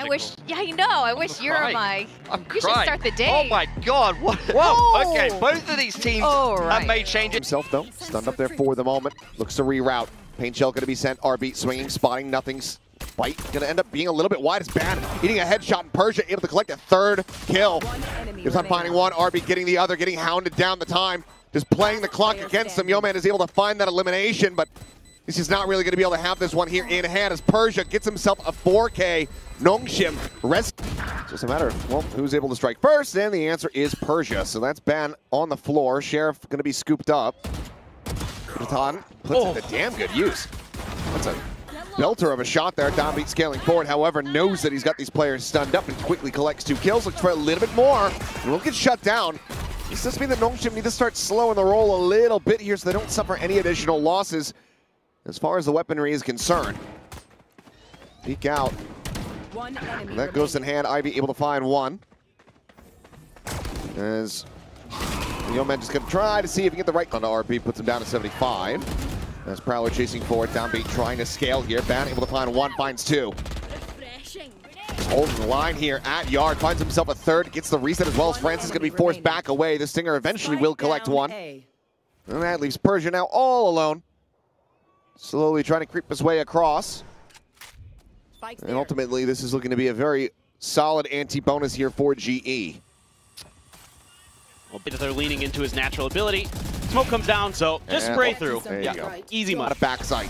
I wish, yeah, I know. I wish you're my. You should start the day. Oh my God! What? Whoa! Okay, both of these teams have made changes. Himself though, stunned up there for the moment. Looks to reroute. Pain Shell gonna be sent. RB swinging, spotting, nothing's. Bite gonna end up being a little bit wide. It's bad. Eating a headshot, and Persia able to collect a third kill. He's on finding one. RB getting the other, getting hounded down the time. Just playing the clock against him. Yeoman is able to find that elimination, but he's just not really going to be able to have this one here in hand as Persia gets himself a 4K. Nongshim rest. It's just a matter of, well, who's able to strike first, and the answer is Persia. So that's Ban on the floor. Sheriff going to be scooped up. Ratan puts it to damn good use. That's a belter of a shot there. Downbeat scaling forward, however, knows that he's got these players stunned up and quickly collects 2 kills. Looks for a little bit more, and will get shut down. This does mean that Nongshim need to start slowing the roll a little bit here so they don't suffer any additional losses as far as the weaponry is concerned. Peek out. And that goes in hand. Ivy able to find one. As Yeoman just going to try to see if he can get the right on to RP, puts him down to 75. As Prowler chasing forward, Downbeat trying to scale here. Ban able to find one, finds 2. Holding the line here at Yard, finds himself a third, gets the reset as well as Francis going to be forced back away. The Stinger eventually will collect one. And that leaves Persia now all alone. Slowly trying to creep his way across. And ultimately, this is looking to be a very solid anti-bonus here for GE. Well, they're leaning into his natural ability. Smoke comes down, so just spray through. There you go. Easy money. A backside.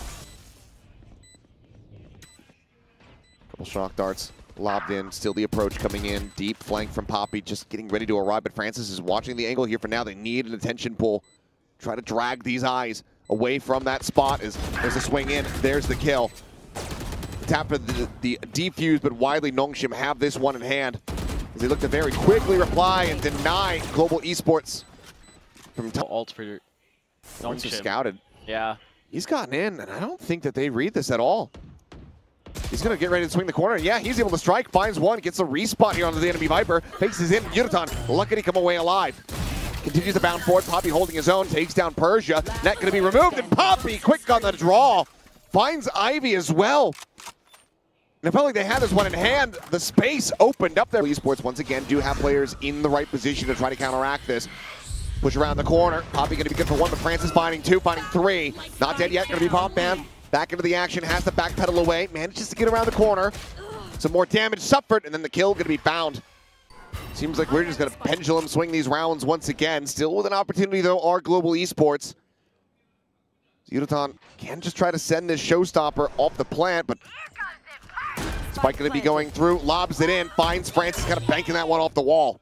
Couple shock darts lobbed in. Still the approach coming in. Deep flank from Poppy, just getting ready to arrive. But Francis is watching the angle here for now. They need an attention pull. Try to drag these eyes away from that spot. There's a swing in. There's the kill. Tap for the defuse, but widely Nongshim have this one in hand. As they look to very quickly reply and deny Global Esports from ult for Nongshim. Scouted. Yeah. He's gotten in, and I don't think that they read this at all. He's going to get ready to swing the corner. Yeah, he's able to strike, finds one, gets a respawn here onto the enemy Viper, faces in, Yuratan, lucky to come away alive. Continues to bound forward, Poppy holding his own, takes down Persia. Net going to be removed, and Poppy, quick on the draw, finds Ivy as well. And it felt like they had this one in hand. The space opened up there. Esports, once again, do have players in the right position to try to counteract this. Push around the corner. Poppy going to be good for 1, but Francis finding 2, finding 3. Not dead yet, going to be Pop Man. Back into the action, has to backpedal away. Manages to get around the corner. Some more damage suffered, and then the kill going to be found. Seems like we're just going to pendulum swing these rounds once again. Still with an opportunity, though, are Global Esports. Yuratan can just try to send this showstopper off the plant, but Spike going to be going through, lobs it in, finds Francis, kind of banking that one off the wall.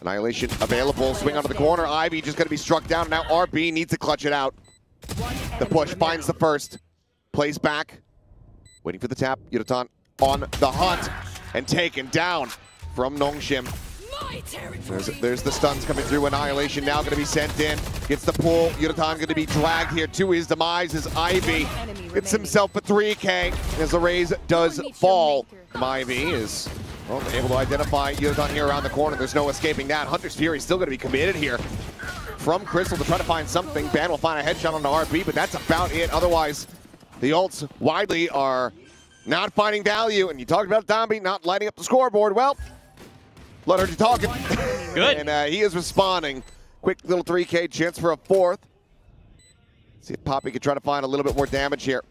Annihilation available, swing onto the corner. Ivy just going to be struck down. Now RB needs to clutch it out. The push finds the first, plays back, waiting for the tap. Yuratan on the hunt and taken down from Nongshim. There's the stuns coming through. Annihilation now going to be sent in. Gets the pull. Yuratan going to be dragged here to his demise as Ivy gets himself a 3K as the raise does fall. Ivy is able to identify Yuratan here around the corner. There's no escaping that. Hunter's Fury still going to be committed here from Crystal to try to find something. Ban will find a headshot on the RB, but that's about it. Otherwise, the ults widely are not finding value. And you talked about Downbeat not lighting up the scoreboard. Well, Blood heard you talking. Good. And he is responding. Quick little 3K chance for a 4th. See if Poppy can try to find a little bit more damage here.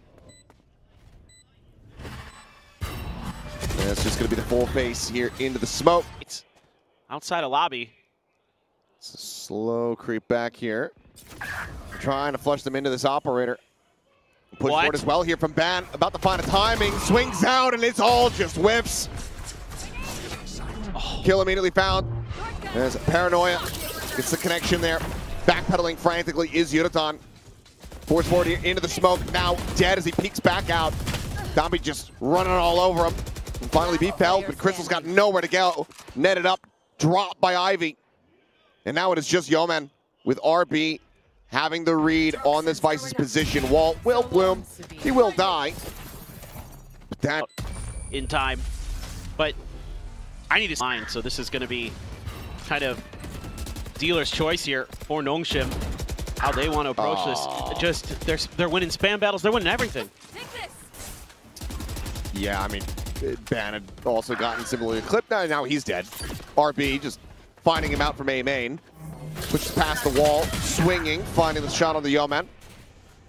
And it's just going to be the full face here into the smoke. It's outside of lobby. It's a slow creep back here. Trying to flush them into this operator. Push forward as well here from Ban. About to find a timing. Swings out and it's all just whiffs. Kill immediately found. There's Paranoia. Gets the connection there. Backpedaling frantically is Yuratan. Force forward here into the smoke. Now dead as he peeks back out. Dombey just running all over him. And finally be felled, but Crystal's got nowhere to go. Netted up. Dropped by Ivy. And now it is just Yeoman with RB having the read on this Vice's position. Walt will bloom. He will die. But that in time. But I need to line, so this is going to be kind of dealer's choice here for Nongshim. How they want to approach this. Just they're winning spam battles. They're winning everything. Yeah, I mean, Ban had also gotten similarly clipped. Now he's dead. RB just finding him out from A main. Pushes past the wall, swinging, finding the shot on the Yeoman.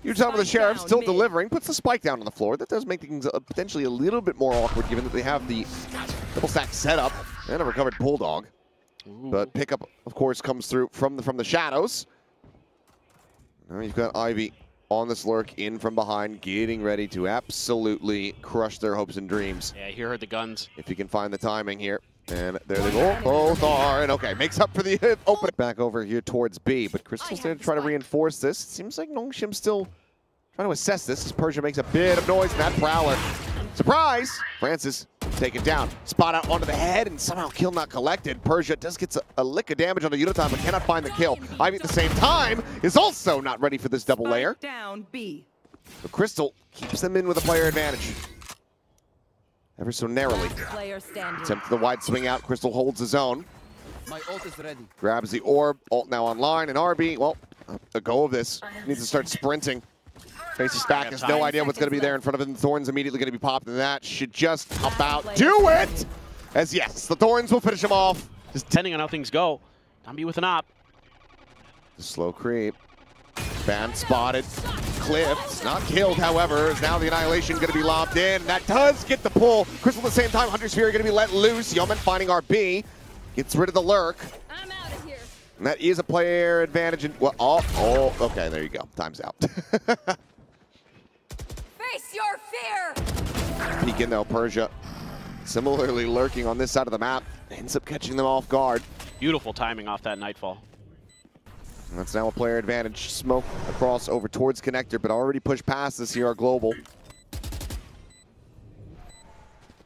Huge time with the Sheriff, still delivering, puts the spike down on the floor. That does make things potentially a little bit more awkward given that they have the double stack setup and a recovered Bulldog. Ooh. But pickup, of course, comes through from the shadows. Now you've got Ivy on this lurk, in from behind, getting ready to absolutely crush their hopes and dreams. Yeah, he heard the guns. If he can find the timing here. And there they go. Both are. And okay, makes up for the open. Back over here towards B. But Crystal's there to try to reinforce this. Seems like Nongshim still trying to assess this as Persia makes a bit of noise in that Prowler. Surprise! Francis taken down. Spot out onto the head and somehow kill not collected. Persia does get a lick of damage on the Uniton but cannot find the kill. Ivy at the same time is also not ready for this double layer. Down B. But Crystal keeps them in with a player advantage. Ever so narrowly. Attempt the wide swing out. Crystal holds his own. My ult is ready. Grabs the orb. Ult now online. And RB, well, a go of this. Needs to start sprinting. Faces back. Has no idea what's going to be there in front of him. Thorns immediately going to be popped. And that should just about do it. As yes, the Thorns will finish him off. Just depending on how things go. Tommy with an op. The slow creep. Ban spotted. Clipped. Not killed, however. Is now the Annihilation going to be lobbed in. That does get the pull. Crystal at the same time. Hunter Sphere going to be let loose. Yeoman finding RB. Gets rid of the lurk. I'm out of here. And that is a player advantage. Well, okay, there you go. Time's out. Face your fear. Peek in though, Persia. Similarly lurking on this side of the map. Ends up catching them off guard. Beautiful timing off that Nightfall. And that's now a player advantage. Smoke across over towards Connector, but already pushed past this here, our global.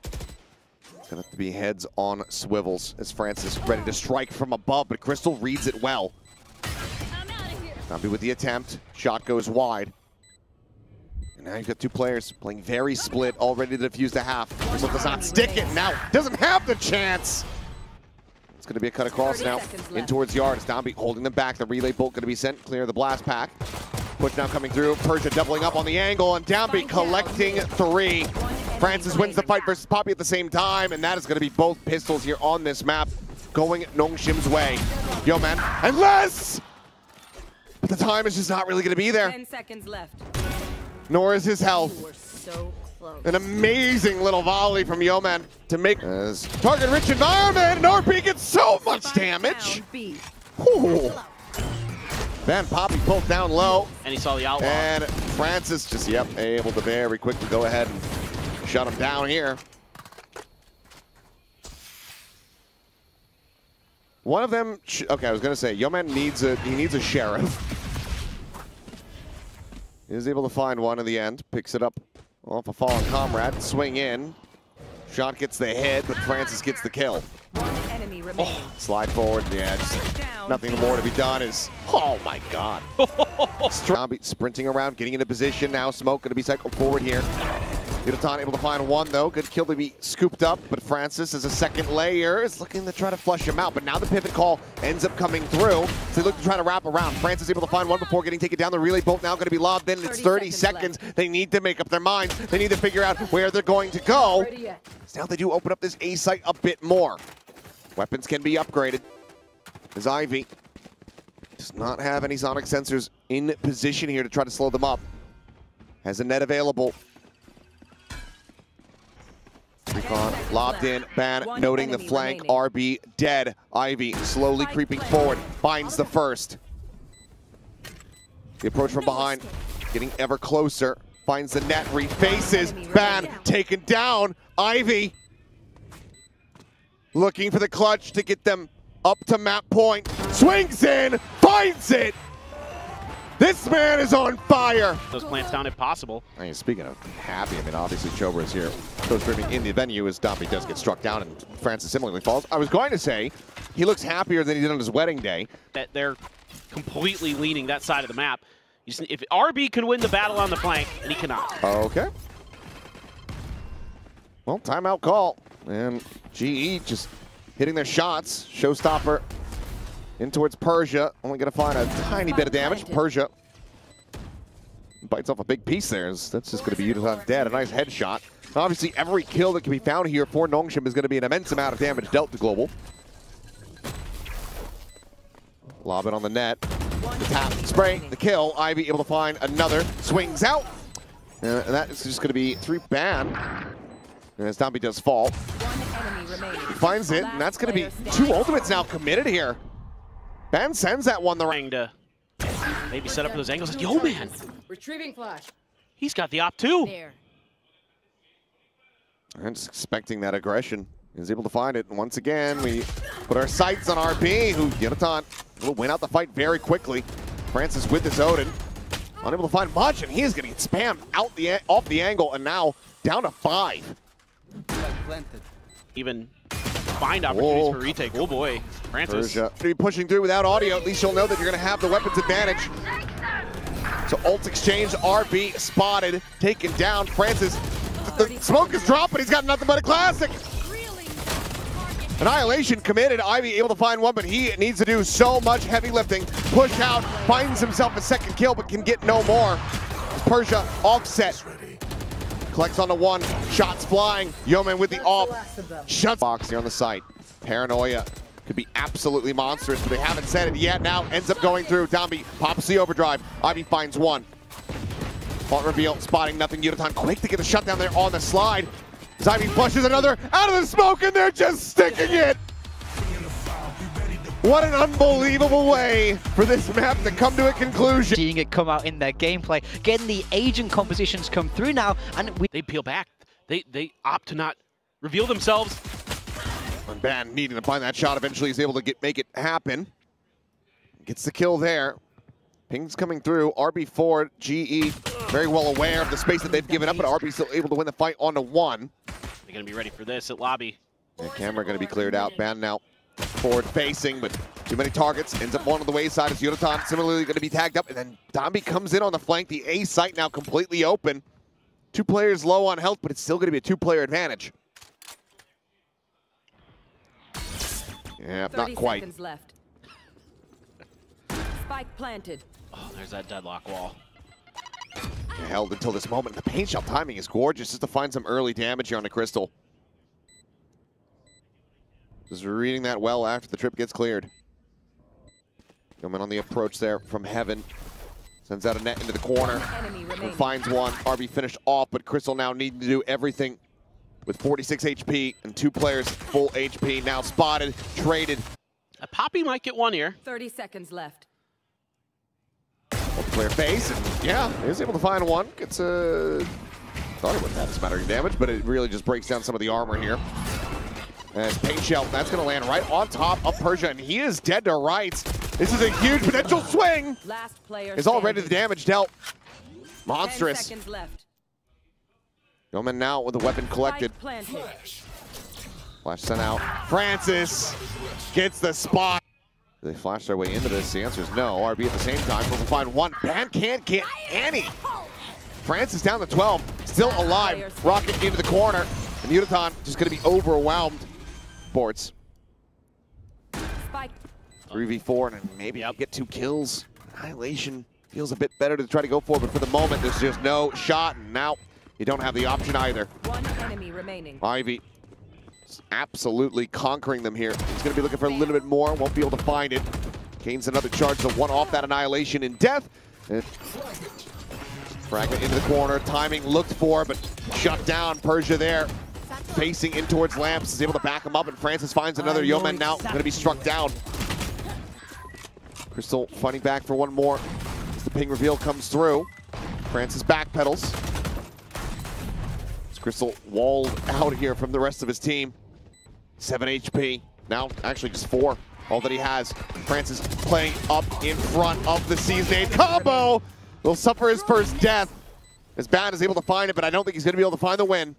It's gonna have to be heads on swivels as Francis ready to strike from above, but Crystal reads it well. I'm out of here. Zombie with the attempt. Shot goes wide. And now you've got two players playing very split, all ready to defuse the half. Crystal does not stick it. Now doesn't have the chance. It's going to be a cut across now in towards Yard. It's Zombie holding them back. The relay bolt going to be sent clear of the blast pack. Push now coming through. Persia doubling up on the angle and Downbeat collecting 3. Francis wins the fight versus Poppy at the same time, and that is going to be both pistols here on this map going Nongshim's way. Yeoman and less! But the time is just not really going to be there. 10 seconds left. Nor is his health. You were so close. An amazing little volley from Yeoman to make as target-rich environment. RB gets so much damage. Ooh. Then Poppy pulled down low. And he saw the outlaw. And Francis just, able to very quickly go ahead and shut him down here. One of them, okay, I was going to say, Yeoman needs a sheriff. He is able to find one in the end. Picks it up off a fallen comrade. Swing in. Shot gets the hit, but Francis gets the kill. Slide forward. Yeah, just nothing more to be done. Oh my God. Zombie sprinting around, getting into position now. Smoke going to be cycled forward here. Uniton able to find one though. Good kill to be scooped up, but Francis as a second layer is looking to try to flush him out. But now the pivot call ends up coming through. So they look to try to wrap around. Francis able to find one before getting taken down. The relay bolt now going to be lobbed in. It's 30 seconds. They need to make up their minds. They need to figure out where they're going to go. So now they do open up this A site a bit more. Weapons can be upgraded. As Ivy does not have any sonic sensors in position here to try to slow them up. Has a net available. Recon lobbed in, Ban noting the flank, RB dead. Ivy slowly creeping forward, finds the first. The approach from behind, getting ever closer, finds the net, refaces, Ban taken down. Ivy looking for the clutch to get them up to map point, swings in, finds it. This man is on fire. Those plants down if possible. I mean, speaking of happy, I mean, obviously Chobra is here. So streaming in the venue as Dombey does get struck down and Francis similarly falls. I was going to say, he looks happier than he did on his wedding day. That they're completely leaning that side of the map. If RB can win the battle on the flank, and he cannot. Okay. Well, timeout call. And GE just hitting their shots. Showstopper in towards Persia. Only going to find a tiny bit of damage. Persia bites off a big piece there. That's just going to be Uniton dead. A nice headshot. Obviously, every kill that can be found here for Nongshim is going to be an immense amount of damage dealt to Global. Lob it on the net. The tap, spray, the kill. Ivy able to find another. Swings out. And that is just going to be 3 ban. And as Domby does fall. He finds it, and that's going to be 2 ultimates now committed here. Ban sends that one the ring to maybe set up those angles. Yo, man. Retrieving flash. He's got the op too. I'm just expecting that aggression. He's able to find it. And once again, we put our sights on RB, who Jonathan will win out the fight very quickly. Francis with his Odin. Unable to find much, and he is going to get spammed out off the angle, and now down to 5. Even find opportunities for retake. Oh boy, Francis. Going to be pushing through without audio. At least you'll know that you're going to have the weapons advantage. So ult exchange, RB spotted, taken down. Francis, the smoke is dropping. He's got nothing but a classic. Annihilation committed. Ivy able to find one, but he needs to do so much heavy lifting. Push out, finds himself a 2nd kill, but can get no more. Persia offset. Collects on the 1, shots flying. Yeoman with the off. Shuts box here on the site. Paranoia could be absolutely monstrous, but they haven't said it yet. Now ends up going through. Domby pops the overdrive. Ivy finds 1. Fault reveal, spotting nothing. Yudotan quick to get the shutdown there on the slide. As Ivy flushes another out of the smoke, and they're just sticking it. What an unbelievable way for this map to come to a conclusion. Seeing it come out in their gameplay, getting the agent compositions come through now, and they peel back. They opt to not reveal themselves. And Ban needing to find that shot, eventually he's able to make it happen. Gets the kill there. Ping's coming through. RB4, GE, very well aware of the space that they've given up, but RB still able to win the fight on to 1. They're going to be ready for this at lobby. And camera going to be cleared out. Ban now forward facing, but too many targets. Ends up one on the way side as Yudotan similarly going to be tagged up. And then Domby comes in on the flank. The A site now completely open. 2 players low on health, but it's still going to be a 2-player advantage. Yeah, not quite. 30 seconds left. Spike planted. Oh, there's that deadlock wall. Held until this moment. The paint shot timing is gorgeous just to find some early damage here on the Crystal. Just reading that well after the trip gets cleared. Coming on the approach there from Heaven. Sends out a net into the corner. And finds 1. RB finished off, but Crystal now needing to do everything with 46 HP and 2 players full HP. Now spotted, traded. A Poppy might get 1 here. 30 seconds left. Multiplayer face, and yeah, he's able to find 1. Gets a... Thought it wouldn't have smattering damage, but it really just breaks down some of the armor here. As Paint Shell, that's going to land right on top of Persia, and he is dead to rights. This is a huge potential swing. Last player is already the damage dealt. Monstrous. 10 seconds left. Yeoman now with the weapon collected. Flash sent out. Francis gets the spot. Do they flash their way into this? The answer is no. RB at the same time will find 1. Ban can't get any. Francis down to 12. Still alive. Rocket into the corner. And Yudotan just going to be overwhelmed. Sports. 3v4 and maybe get 2 kills. Annihilation feels a bit better to try to go for, but for the moment there's just no shot, and now you don't have the option either. 1 enemy remaining. Ivy absolutely conquering them here. He's going to be looking for a little bit more, won't be able to find it. Gains another charge to 1 off that Annihilation in death. And fragment into the corner, timing looked for, but shut down. Persia there, facing in towards Lamps, is able to back him up, and Francis finds another. Yeoman now going to be struck down. Crystal fighting back for 1 more as the ping reveal comes through. Francis backpedals. Crystal walled out here from the rest of his team. 7 HP, now actually just 4, all that he has. Francis playing up in front of the Seasonade combo. Will suffer his first death. As Bad is able to find it, but I don't think he's gonna be able to find the win.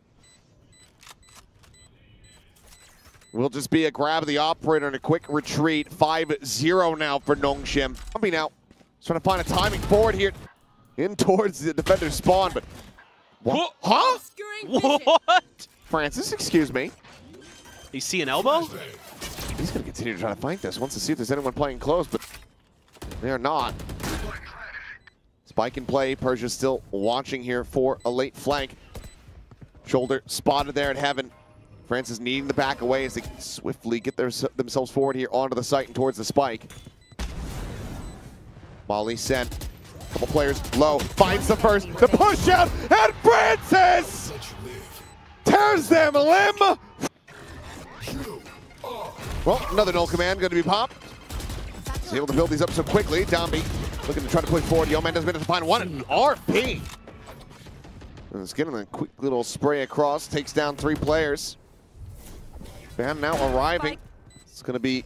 Will just be a grab of the operator and a quick retreat. 5-0 now for Nongshim. Domby now trying to find a timing forward here in towards the defender's spawn, but what? Huh? What? Francis, excuse me. You see an elbow? He's going to continue to try to fight this. Wants to see if there's anyone playing close, but they are not. Spike in play. Persia still watching here for a late flank. Shoulder spotted there at Heaven. Francis needing the back away as they swiftly get themselves forward here onto the site and towards the spike. Molly sent. A couple players low. Finds the first. The push out. And Francis tears them a limb. Well, another null command going to be popped. He's able to build these up so quickly. Dombey looking to try to push forward. Yeoman doesn't manage to find one. And RP. And it's getting a quick little spray across. Takes down 3 players. Ban now arriving. It's going to be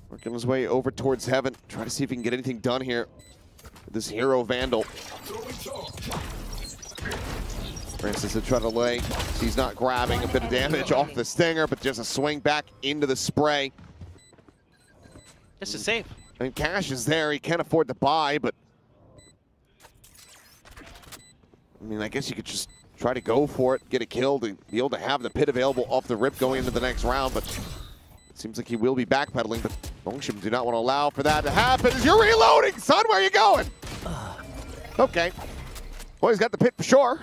working his way over towards Heaven. Try to see if he can get anything done here with this hero Vandal. Francis to try to lay. He's not grabbing a bit of damage off the Stinger, but just a swing back into the spray. This is safe. I mean, cash is there. He can't afford to buy, but I mean, I guess you could just try to go for it, get it killed, and be able to have the pit available off the rip going into the next round, but it seems like he will be backpedaling, but Nongshim do not want to allow for that to happen. You're reloading, son! Where are you going? Okay. Well, he's got the pit for sure.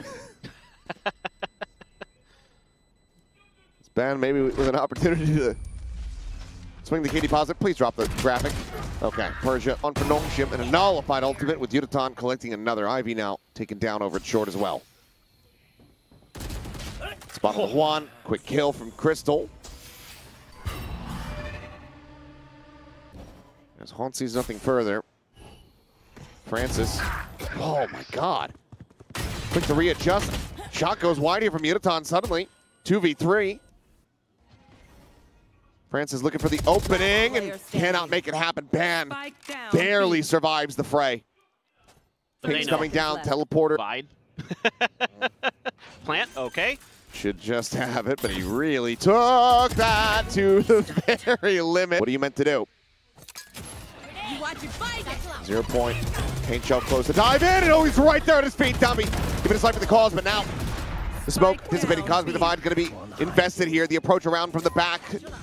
It's banned maybe with an opportunity to swing the KD positive. Please drop the graphic. Okay, Persia on for Nongshim and a nullified ultimate with Yudotan collecting another. Ivy now taken down over at short as well. Spot on Juan. Quick kill from Crystal. As Haunt sees nothing further. Francis. Oh my god. Quick to readjust. Shot goes wide here from Yudotan suddenly. 2v3. Francis looking for the opening and cannot make it happen. Ban barely survives the fray. Ping's coming down. Teleporter. Plant, okay. Should just have it, but he really took that to the very limit. What are you meant to do? 0 point. Paint shell close to dive in, and oh, he's right there at his feet. Dummy giving his life for the cause, but now the smoke anticipating Cosmic Divide going to be invested here. The approach around from the back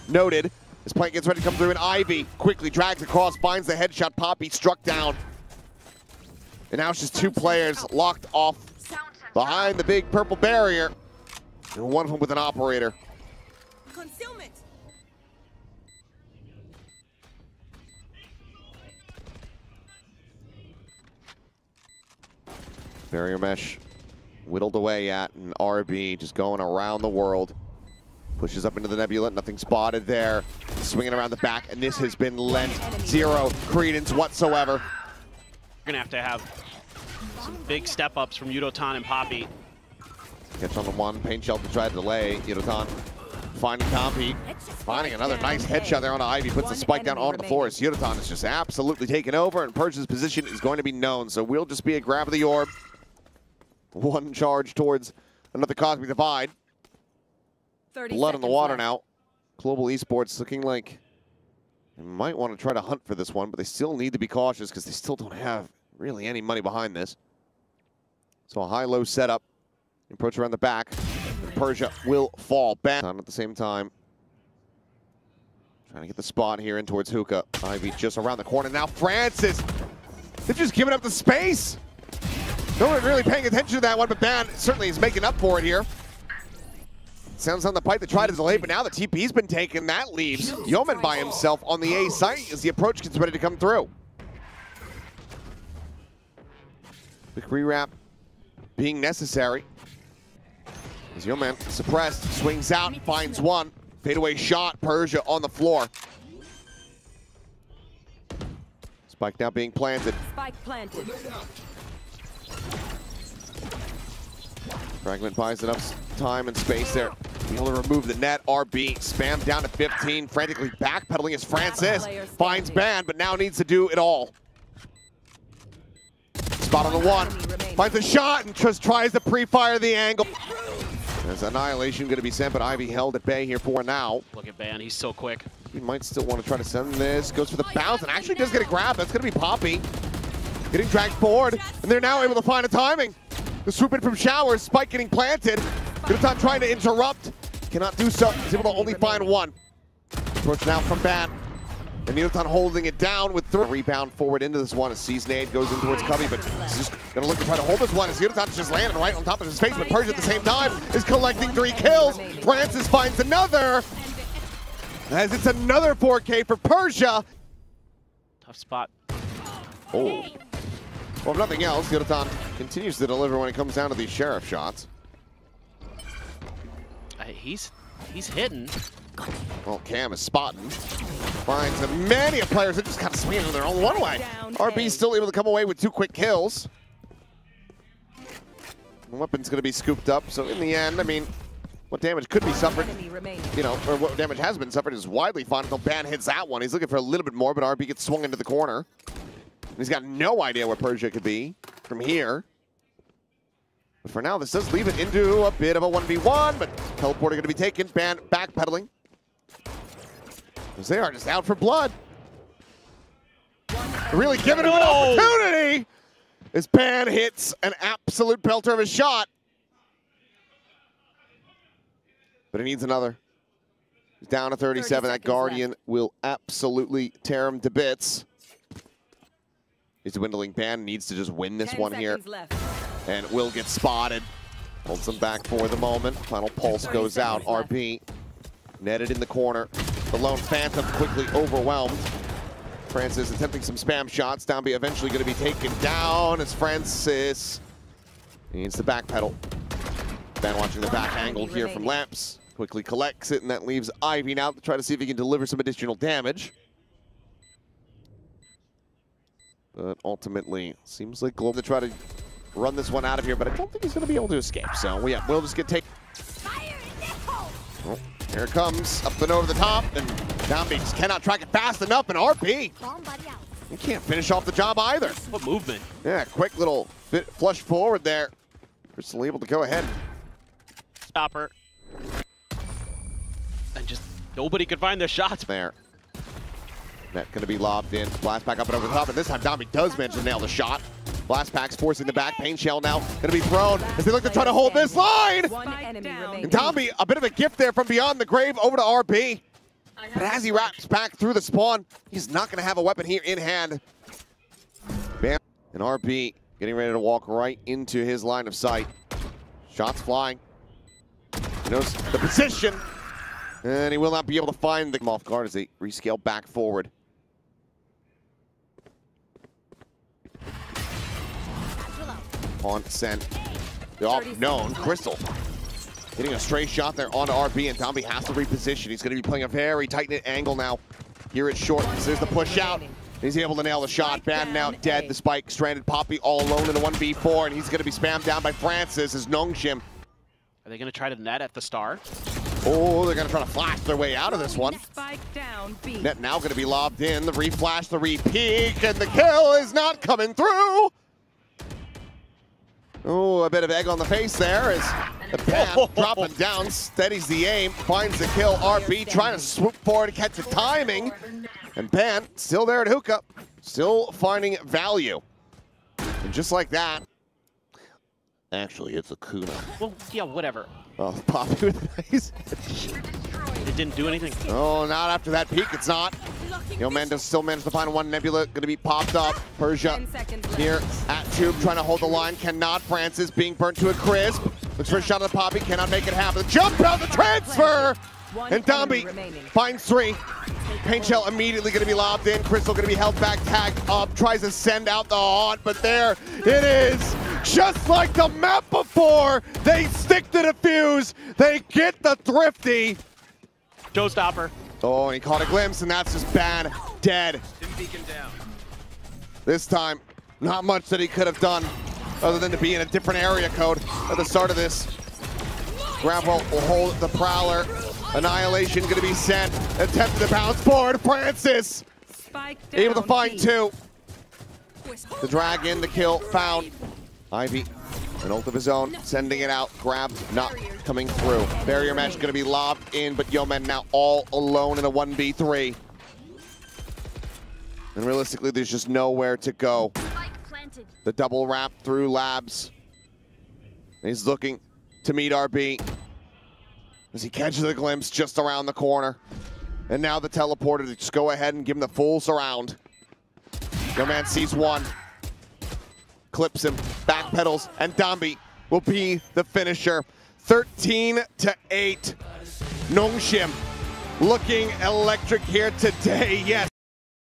noted. This plant gets ready to come through, and Ivy quickly drags across, finds the headshot. Poppy struck down. And now it's just 2 players locked off behind the big purple barrier. And one of them with an operator. Concealment. Barrier mesh whittled away at, and RB just going around the world. Pushes up into the nebula, nothing spotted there. Swinging around the back, and this has been lent 0 credence whatsoever. You're going to have some big step-ups from Yudotan and Poppy. Catch on the one, Paint Shell to try to delay. Yudotan finding Poppy, finding another nice headshot there on Ivy, puts the spike down onto the floor. As Yudotan is just absolutely taken over, and Persia's position is going to be known, so we'll just be a grab of the orb. 1 charge towards another Cosmic Divide. Blood in the water now. Global Esports looking like they might want to try to hunt for this one, but they still need to be cautious because they still don't have really any money behind this. So a high-low setup. Approach around the back. Persia will fall back. At the same time, trying to get the spot here in towards Hookah. Ivy just around the corner. Now Francis, they've just given up the space. No one really paying attention to that one, but Ban certainly is making up for it here. Sounds on the pipe to try to delay, but now the TP's been taken. That leaves Yeoman by himself on the A site as the approach gets ready to come through. Quick rewrap being necessary. As Yeoman suppressed, swings out, finds one. Fadeaway shot, Persia on the floor. Spike now being planted. Spike planted. Fragment buys enough time and space there. Be able to remove the net. RB spammed down to 15. Frantically backpedaling as Francis finds Ban, but now needs to do it all. Spot on the one. Finds a shot and just tries to pre-fire the angle. There's Annihilation going to be sent, but Ivy held at bay here for now. Look at Ban, he's so quick. He might still want to try to send this. Goes for the bounce and actually does get a grab. That's going to be Poppy. Getting dragged forward, and they're now able to find a timing. The swoop in from Showers, Spike getting planted. Yudotan trying to interrupt. Cannot do so. He's able to only find one. Approach now from Ban. And Neoton holding it down with 3. Rebound forward into this one as Seasonade goes in towards Cubby, but he's just going to look to try to hold this one as Neoton's just landing right on top of his face, but Persia at the same time is collecting 3 kills. Francis finds another, as it's another 4K for Persia. Tough spot. Oh. Well, if nothing else, Neoton continues to deliver when it comes down to these Sheriff shots. He's hitting. Well, Cam is spotting. Finds many players that just kind of swinging on their own one way. RB's still able to come away with 2 quick kills. The weapon's going to be scooped up, so in the end, I mean, what damage could be suffered, you know, or what damage has been suffered is widely fine until Ban hits that one. He's looking for a little bit more, but RB gets swung into the corner. He's got no idea where Persia could be from here. But for now, this does leave it into a bit of a 1v1, but teleporter going to be taken, Ban backpedaling. Because they are just out for blood. Really giving him an opportunity as Ban hits an absolute belter of a shot. But he needs another. He's down to 37. That Guardian will absolutely tear him to bits. He's dwindling. Ban needs to just win this one here. And will get spotted. Holds him back for the moment. Final pulse goes out. RB netted in the corner. The lone Phantom quickly overwhelmed. Francis attempting some spam shots. Downby eventually going to be taken down as Francis needs to backpedal. Ban watching the back angle here from Lamps. Quickly collects it, and that leaves Ivy now to try to see if he can deliver some additional damage. But ultimately, seems like Globe to try to run this one out of here, but I don't think he's going to be able to escape. So, yeah, we'll just get taken. Oh, here it comes, up and over the top, and Downbeat just cannot track it fast enough, and RP, he can't finish off the job either. What movement? Yeah, quick little bit flush forward there. Crystal able to go ahead. Stopper. And just nobody could find their shots. There. Net going to be lobbed in. Blast back up and over the top, and this time Downbeat does manage to nail the shot. Blast packs forcing the back. Pain Shell now going to be thrown as they look to try to hold this line. And Downbeat, a bit of a gift there from beyond the grave over to RB. But as he wraps back through the spawn, he's not going to have a weapon here in hand. Bam. And RB getting ready to walk right into his line of sight. Shots flying. He knows the position. And he will not be able to find the off guard as they rescale back forward. On sent. The off-known Crystal. Hitting a stray shot there onto RB, and Downbeat has to reposition. He's going to be playing a very tight-knit angle now. Here it's short. There's the push out. He's able to nail the shot. Ban now dead. The spike. Stranded Poppy all alone in a 1v4, and he's going to be spammed down by Francis as Nongshim. Are they going to try to net at the star? Oh, they're going to try to flash their way out of this one. Net now going to be lobbed in. The reflash, the re-peek, and the kill is not coming through. Oh, a bit of egg on the face there as the Ban dropping down, steadies the aim, finds the kill. RB trying to swoop forward to catch the timing. And Ban still there at hookah, still finding value. And just like that, actually, it's a Kuna. Well, yeah, whatever. Oh, Poppy with nice. It didn't do anything. Oh, not after that peek, it's not. Yeoman does still manage to find one. Nebula going to be popped up. Persia here at Tube trying to hold the line. Cannot. Francis being burnt to a crisp. Looks for a shot at the Poppy. Cannot make it happen. Jump out the transfer! And Downbeat finds 3. Paint Shell immediately going to be lobbed in. Crystal going to be held back, tagged up. Tries to send out the haunt, but there it is. Just like the map before, they stick to the fuse. They get the thrifty. Showstopper. Oh, and he caught a glimpse, and that's just bad. Dead. This time, not much that he could have done other than to be in a different area code at the start of this. Grapple will hold the Prowler. Annihilation going to be sent. Attempted to bounce forward. Francis able to find 2. The drag in, the kill found. Ivy, an ult of his own, sending it out. Grab not coming through. Barrier mesh going to be lobbed in, but Yeoman now all alone in a 1v3. And realistically, there's just nowhere to go. The double wrap through Labs. He's looking to meet RB as he catches a glimpse just around the corner. And now the teleporter to just go ahead and give him the full surround. Your man sees one. Clips him, backpedals, and Dambi will be the finisher. 13-8. Nongshim looking electric here today. Yes,